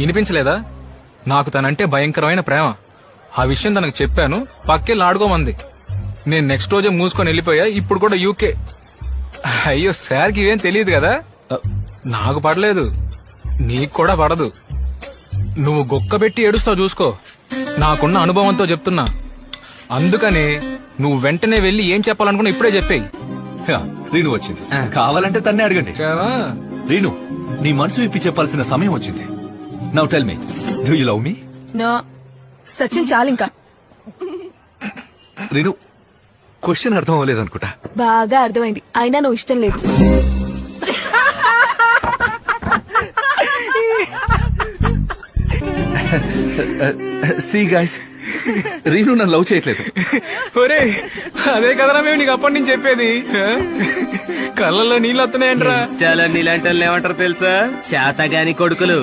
వినిపించలేదా? నాకు తనంటే భయంకరమైన ప్రేమ. ఆ విషయం తనకు చెప్పాను, పక్కెళ్ళి ఆడుకోమంది. నేను నెక్స్ట్ రోజే మూసుకొని వెళ్ళిపోయా. ఇప్పుడు కూడా యూకే. అయ్యో సార్కి ఇవేం తెలియదు కదా. నాకు పడలేదు, నీకు కూడా పడదు. నువ్వు గొక్కబెట్టి ఏడుస్తావు చూసుకో. నాకున్న అనుభవంతో చెప్తున్నా. అందుకని నువ్వు వెంటనే వెళ్లి ఏం చెప్పాలనుకున్నా ఇప్పుడే చెప్పేయి. రీను వచ్చింది, కావాలంటే తన్నే అడగండి. చావా? రీను, నీ మనసు విప్పి చెప్పాల్సిన సమయం వచ్చింది. Now tell me, do you love me? No Sachin చాలింకా. రీను, క్వశ్చన్ అర్థం అవ్వలేదు అనుకుంటా. బాగా అర్థమైంది, అయినా నువ్వు ఇష్టం లేదు. సీ గైస్, రీను నన్ను లవ్ చేయట్లేదు. ఒరే అదే కదరా మేము నీకు అప్పటి నుంచి చెప్పేది. కళ్ళల్లో నీళ్ళు వస్తున్నాయంట్రా. చాలా నీలాంటి వాళ్ళు ఏమంటారు తెలుసా? చేతగాని కొడుకులు.